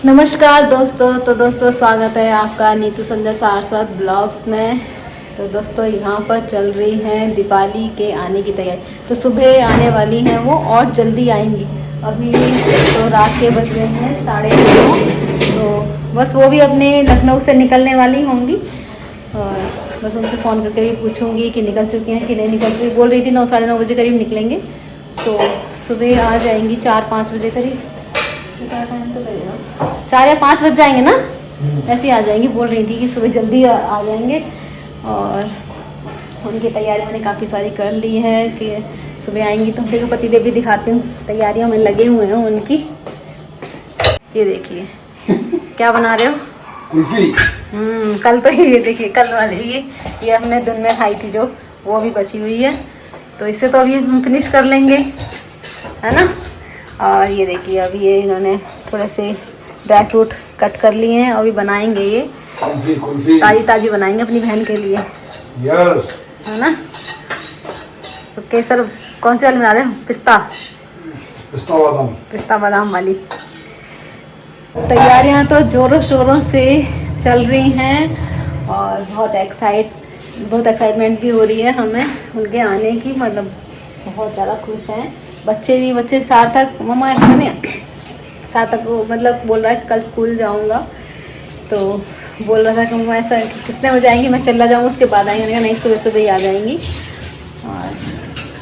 नमस्कार दोस्तों। तो दोस्तों स्वागत है आपका नीतू संध्या सारस्वत ब्लॉग्स में। तो दोस्तों यहाँ पर चल रही है दिवाली के आने की तैयारी। तो सुबह आने वाली हैं वो और जल्दी आएंगी। अभी तो रात के बज रहे हैं 9:30। तो बस वो भी अपने लखनऊ से निकलने वाली होंगी और बस उनसे फ़ोन करके भी पूछूंगी कि निकल चुकी हैं कि नहीं निकल चुकी। बोल रही थी 9 साढ़े 9 बजे करीब निकलेंगे। तो सुबह आ जाएंगी 4-5 बजे करीब। क्या टाइम तो लगेगा, 4 या 5 बज जाएंगे ना, ऐसे ही आ जाएंगी। बोल रही थी कि सुबह जल्दी आ जाएंगे। और उनकी तैयारी मैंने काफ़ी सारी कर ली है कि सुबह आएंगी। तो देखो पतिदेव भी दिखाती हूँ, तैयारियों में लगे हुए हैं उनकी। ये देखिए क्या बना रहे हो? कुल्फी। कल तो ये देखिए कल वाली ये हमने दिन में खाई थी जो, वो भी बची हुई है। तो इसे तो अभी हम फिनिश कर लेंगे, है ना। और ये देखिए अभी ये इन्होंने थोड़े से ड्राई फ्रूट कट कर लिए हैं। अभी बनाएंगे ये कुल्फी ताज़ी ताज़ी बनाएंगे अपनी बहन के लिए, यस, है ना। तो केसर कौन सी वाली बना रहे हो? पिस्ता बादाम वाली। तैयारियां तो ज़ोरों शोरों से चल रही हैं और बहुत एक्साइटमेंट भी हो रही है हमें उनके आने की। मतलब बहुत ज़्यादा खुश हैं बच्चे सार्थक मम्मा ऐसा नहीं, सार्थक को मतलब बोल रहा है कि कल स्कूल जाऊंगा। तो बोल रहा था कि मम्मा ऐसा कितने बजे आएंगी, मैं चला जाऊँगा उसके बाद आएंगे। मैंने कहा नहीं, सुबह सुबह ही आ जाएंगी। और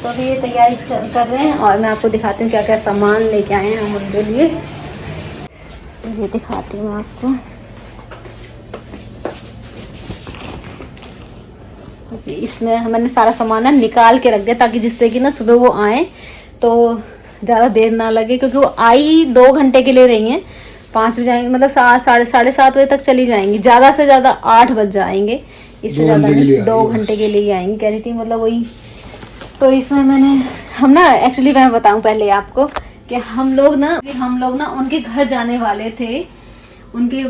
तो अभी ये तैयारी कर रहे हैं और मैं आपको दिखाती हूँ क्या क्या सामान लेके आए हैं हम उनके लिए। चलिए दिखाती हूँ आपको। इसमें मैंने सारा सामान ना निकाल के रख दिया ताकि जिससे कि ना सुबह वो आए तो ज़्यादा देर ना लगे, क्योंकि वो आई 2 घंटे के लिए रही हैं। 5 बजे आएंगे, मतलब 7 साढ़े 7 बजे तक चली जाएंगी। ज़्यादा से ज़्यादा 8 बज जाएंगे, इससे ज़्यादा नहीं। 2 घंटे के लिए आएंगी कह रही थी, मतलब वही। तो इसमें हम ना एक्चुअली मैं बताऊं पहले आपको कि हम लोग ना उनके घर जाने वाले थे। उनके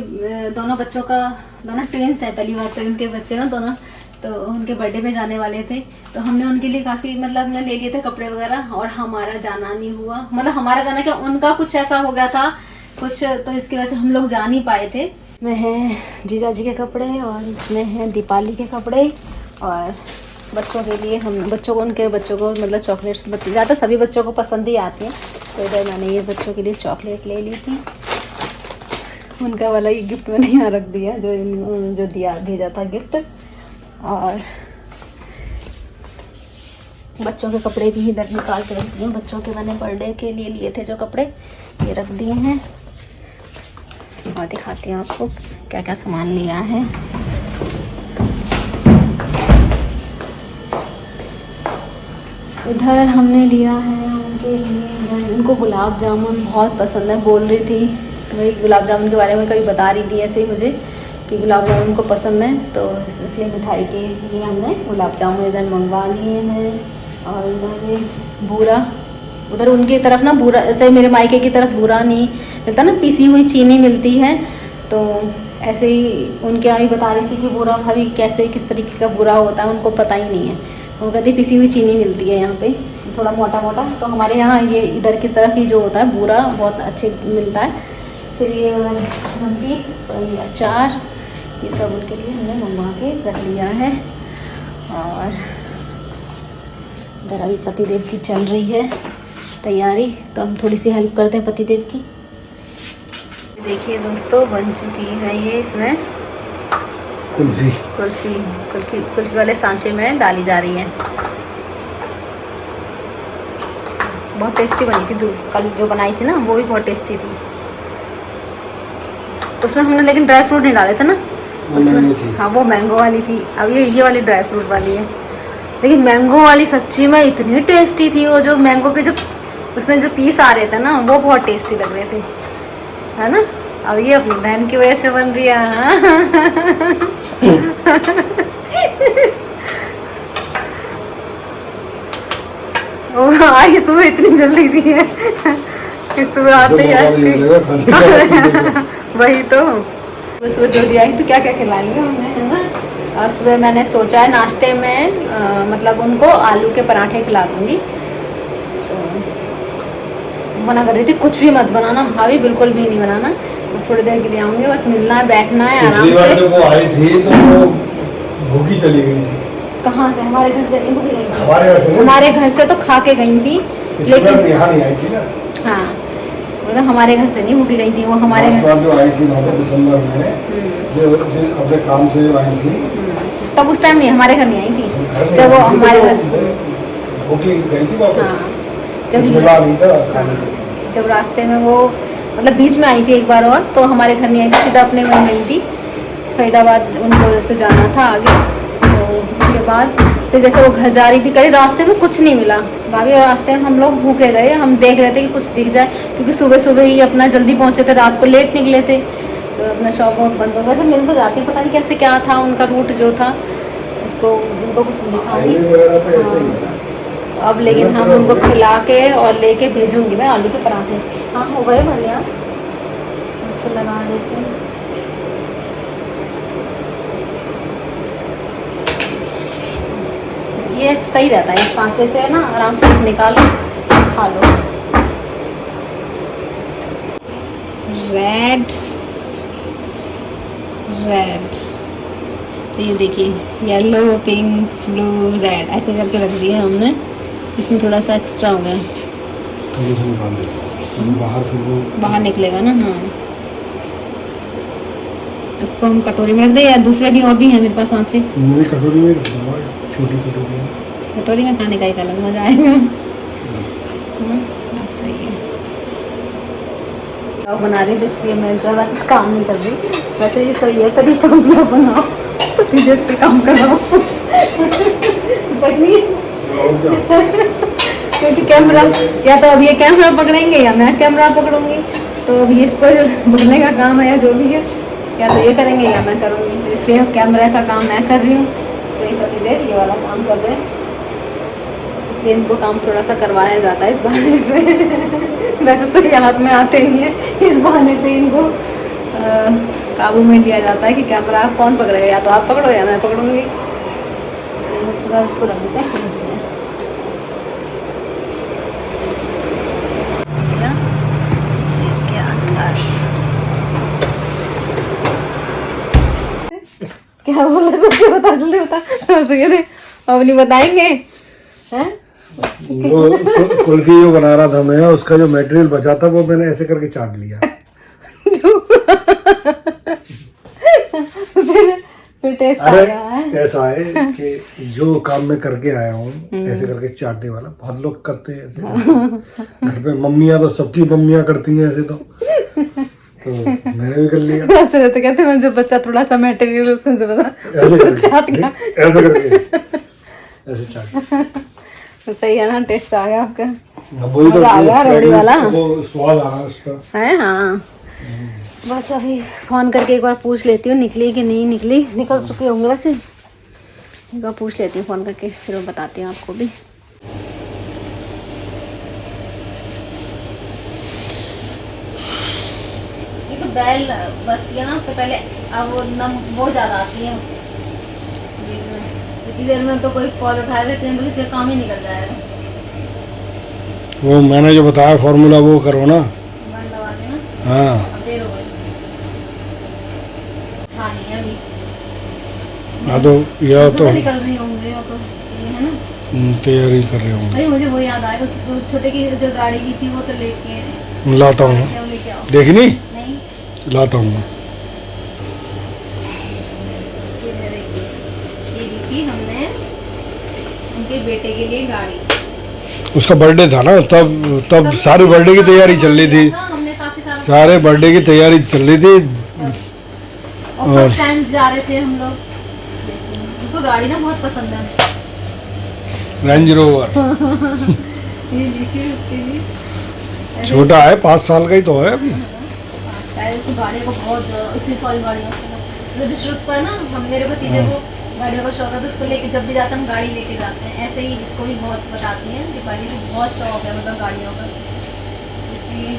दोनों बच्चों का, दोनों ट्विंस हैं पहली बार तो उनके बच्चे ना दोनों, तो उनके बर्थडे में जाने वाले थे। तो हमने उनके लिए काफ़ी मतलब हमने ले लिए थे कपड़े वगैरह, और हमारा जाना नहीं हुआ। मतलब हमारा जाना क्या, उनका कुछ ऐसा हो गया था कुछ, तो इसकी वजह से हम लोग जा नहीं पाए थे। इसमें है जीजा जी के कपड़े और इसमें है दीपाली के कपड़े। और बच्चों के लिए उनके बच्चों को मतलब चॉकलेट्स ज़्यादा सभी बच्चों को पसंद ही आती हैं। तो इधर मैंने ये बच्चों के लिए चॉकलेट ले ली थी। उनका वाला ये गिफ्ट मैंने यहाँ रख दिया जो भेजा था गिफ्ट। और बच्चों के कपड़े भी इधर निकाल के रख दिए। बच्चों के मैंने बर्थडे के लिए थे जो कपड़े, ये रख दिए हैं। और दिखाती हूँ आपको क्या क्या सामान लिया है। इधर हमने लिया है उनके लिए, उनको गुलाब जामुन बहुत पसंद है। बोल रही थी वही गुलाब जामुन के बारे में कभी बता रही थी ऐसे ही मुझे कि गुलाब जामुन उनको पसंद है। तो इसलिए मिठाई के लिए हमने गुलाब जामुन इधर मंगवा लिए हैं। और इधर ये बूरा, उधर उनकी तरफ ना बूरा, ऐसे मेरे मायके की तरफ बूरा नहीं मिलता ना, पीसी हुई चीनी मिलती है। तो ऐसे ही उनके यहाँ भी बता रही थी कि बूरा भाभी कैसे किस तरीके का बूरा होता है, उनको पता ही नहीं है। वो कहती पीसी हुई चीनी मिलती है यहाँ पे, थोड़ा मोटा मोटा। तो हमारे यहाँ ये इधर की तरफ ही जो होता है बूरा बहुत अच्छे मिलता है। फिर ये नमकीन और ये अचार, ये सब उनके लिए हमने मंगवा के रख लिया है। और इधर अभी पतिदेव की चल रही है तैयारी, तो हम थोड़ी सी हेल्प करते हैं पतिदेव की। देखिए दोस्तों बन चुकी है ये, इसमें कुल्फी वाले सांचे में डाली जा रही है। बहुत टेस्टी बनी थी, कल जो बनाई थी ना वो भी बहुत टेस्टी थी। उसमें हमने लेकिन ड्राई फ्रूट नहीं डाले थे ना उसमें। हाँ वो मैंगो वाली थी, अब ये वाली ड्राई फ्रूट वाली है। लेकिन मैंगो वाली सच्ची में इतनी टेस्टी थी। वो जो मैंगो के जो उसमें जो पीस आ रहे थे ना वो बहुत टेस्टी लग रहे थे, है ना। अब ये अपनी बहन की वजह से बन रही है। ओ आई सुबह इतनी जल्दी दी है कि सुबह आते ही आइसक्रीम। वही तो सुबह जल्दी आई तो क्या क्या खिलाएंगे हमें, है ना। और सुबह मैंने सोचा है नाश्ते में मतलब उनको आलू के पराठे खिला दूँगी। तो मना कर रही थी कुछ भी मत बनाना भाभी, बिल्कुल भी नहीं बनाना, बस थोड़ी देर के लिए आऊँगी, बस मिलना है, बैठना है आराम पिछली बार से। जब वो आई थी तो वो भूखी चली गई थी। कहाँ से? हमारे घर से नहीं भूखी गई थी। हमारे घर से नहीं? हमारे घर से तो खा के गई थी, लेकिन यहाँ नहीं आई थी ना। हाँ वो तो हमारे घर से नहीं भूखी गई थी, वो हमारे लास्ट घर बार जो आई थी वहाँ पे दिसंबर में, जो अपने काम से जो आई थी, तब उस टाइम नहीं, हमारे घर नहीं आई थी, घर में जब वो आई थी, हमारे तो घर, भूखी गई थी वापस। हाँ जब मिला नहीं था हाँ, खाने के लिए। जब रास्ते में वो मतलब बीच में आई थी एक बार, और तो हमारे घर नहीं आई थी, सीधा अपने वहीं गई थी फरीदाबाद, उनको जैसे जाना था आगे। तो उसके बाद फिर जैसे वो घर जा रही थी, कहीं रास्ते में कुछ नहीं मिला भाभी, और रास्ते में हम लोग भूखे गए, हम देख रहे थे कि कुछ दिख जाए, क्योंकि सुबह सुबह ही अपना जल्दी पहुँचे थे, रात को लेट निकले थे, तो अपना शॉप वॉप बंद हो गया, वैसे मिल तो जाती, पता नहीं कैसे क्या था उनका रूट जो था, उसको उनको कुछ दिखाऊंगी। हाईवे वगैरह पे ऐसे ही है ना। अब लेकिन हम उनको खिला के और लेके भेजूंगी मैं आलू के पराठे। हाँ हो गए बढ़िया, इसको लगा देते हैं। ये सही रहता है, सांचे से ना आराम से निकालो खा लो। रेड रेड, तो ये देखिए येलो पिंक ब्लू रेड ऐसे करके रख दिए हमने, इसमें थोड़ा सा एक्स्ट्रा हो गया, थोड़ी थोड़ी बांध दो बाहर, फिर वो बाहर निकलेगा ना। हाँ इसको हम कटोरी में रख दें या दूसरे भी और भी हैं मेरे पास सांचे? मेरी कटोरी में रख दो, छोटी कटोरी में। कटोरी में खाने का एक अलग मजा आएगा। सही है, बना रही थी इसलिए मैं ज़्यादा कुछ काम नहीं कर रही, वैसे ये सही है, कभी ब्लॉग बनाओ तो धीरे से काम कराओ क्योंकि कैमरा, या तो अब ये कैमरा पकड़ेंगे या मैं कैमरा पकड़ूंगी, तो अब ये इसको भरने का काम है या जो भी है, या तो ये करेंगे या मैं करूँगी, तो इसलिए अब कैमरा का काम मैं कर रही हूँ, तो ये थोड़ी देर ये वाला काम कर रहे हैं, इसलिए इनको काम थोड़ा सा करवाया जाता है इस बहाने से वैसे तो ये हाथ में आते नहीं है, इस बहाने से इनको काबू में लिया जाता है कि कैमरा आप कौन पकड़ेगा, या तो आप पकड़ो या मैं पकड़ूंगी। तो इसको रख देते हैं फ्रिज में। इसके अंदर क्या बोला था, बता जल्दी बता, अब नहीं बताएंगे हैं? वो कुल्फी जो बना रहा था मैं, उसका जो मटेरियल बचा था वो मैंने ऐसे करके चाट लिया। फिर टेस्ट अरे आ गया है। ऐसा है कि जो काम मैं करके आया हूँ ऐसे करके चाटने वाला, बहुत लोग करते हैं ऐसे घर पे, मम्मियाँ तो सबकी मम्मियाँ करती हैं ऐसे, तो मैंने भी कर लिया। ऐसे रहते कहते हैं जो बच्चा थोड़ा सा मटेरियल उसमें से बता चाट गया, ऐसे करके ऐसे चाट। तो सही है ना, टेस्ट आ गया आपका? वही तो आ गया रोटी वाला, वो स्वाद आ रहा है उसका है। हाँ बस अभी फोन करके एक बार पूछ लेती हूँ निकली कि नहीं निकली, निकल चुके होंगे वैसे, एक बार पूछ लेती हूँ फोन करके, फिर वो बताती हूँ आपको भी। ये तो बैल बसती है ना, उससे पहले अब वो ज़्यादा आती है बीच में, इतनी देर में तो कोई कॉल उठाएगा, इतने तो किसी का काम ही निकल जाएगा। वो मैंने जो बताया फॉर्मूला वो करो ना, बंद दबा के ना। हाँ अब देर हो गई, हाँ नहीं है अभी, हाँ तो या तो निकल रही होंगे, या तो इसलिए है ना तैयारी कर रहे होंगे। अरे मुझे वो याद आया, उस छोटे की जो गाड़ी की थी वो तो लेके लाता हूँ, लेके आओ। देखनी नहीं लाता हूँ। ये देखिए, ये दी थी हमने उनके बेटे के लिए गाड़ी, उसका बर्थडे था ना, तब सारी बर्थडे की तैयारी चल रही थी, हमने काफी सारे बर्थडे की तैयारी चल रही थी, और फर्स्ट टाइम जा रहे थे हम लोग, उनको गाड़ी ना बहुत पसंद है, रेंज रोवर। ये देखिए उसके लिए छोटा है, 5 साल का ही तो है अभी। तो गाड़ियों को बहुत इतनी सारी गाड़ियाँ जो डिस्ट्रिक्ट को है ना, हम मेरे भतीजे को गाड़ियों का शौक है, तो उसको लेके जब भी जाते हैं हम गाड़ी लेके जाते हैं, ऐसे ही इसको भी बहुत बताती हैं दीपाली को बहुत शौक है मतलब गाड़ियों का, इसलिए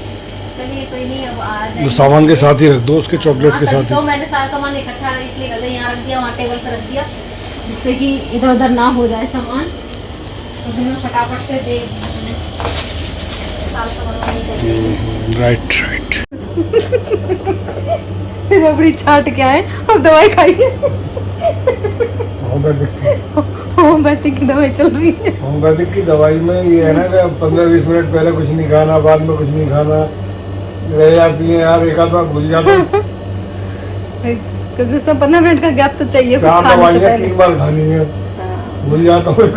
चलिए कोई नहीं, अब आ जाए सामान के साथ ही रख दो, उसके चॉकलेट के साथ तो ही। मैंने सारा सामान इकट्ठा इसलिए कर दिया, यहाँ रख दिया, वहाँ टेबल पर रख दिया, जिससे कि इधर उधर ना हो जाए सामान, तो फिर मैं फटाफट से देख सारा सामान नहीं चाहिए। Right right. रबड़ी चाट क्या है, अब दवाई खाइए। होम्योपैथिक की दवाई चल रही है। होम्योपैथिक की दवाई में ये है ना कि 15-20 मिनट पहले कुछ नहीं खाना, बाद में कुछ नहीं खाना, रह जाती है यार, एक आध बार भूल जाता हूँ। क्योंकि उसमें 15 मिनट का गैप तो चाहिए कुछ 4 खाने से दवाइयाँ पहले। 3 बार खानी है, हाँ। भूल जाता हूँ।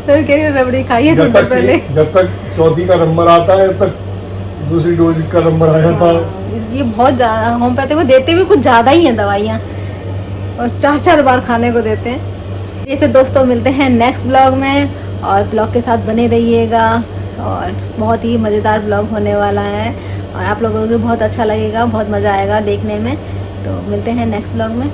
तो कह रही रबड़ी खाइए थोड़ी देर पहले। जब तक चौथी का नंबर आता है तब तक दूसरी डोज का नंबर आ जाता है। ये बहुत ज्यादा होम्योपैथी को देते भी कुछ ज्यादा ही है दवाइयाँ, और 4-4 बार खाने को देते हैं। ये फिर दोस्तों मिलते हैं नेक्स्ट ब्लॉग में, और ब्लॉग के साथ बने रहिएगा, और बहुत ही मज़ेदार ब्लॉग होने वाला है, और आप लोगों को भी बहुत अच्छा लगेगा, बहुत मज़ा आएगा देखने में। तो मिलते हैं नेक्स्ट ब्लॉग में।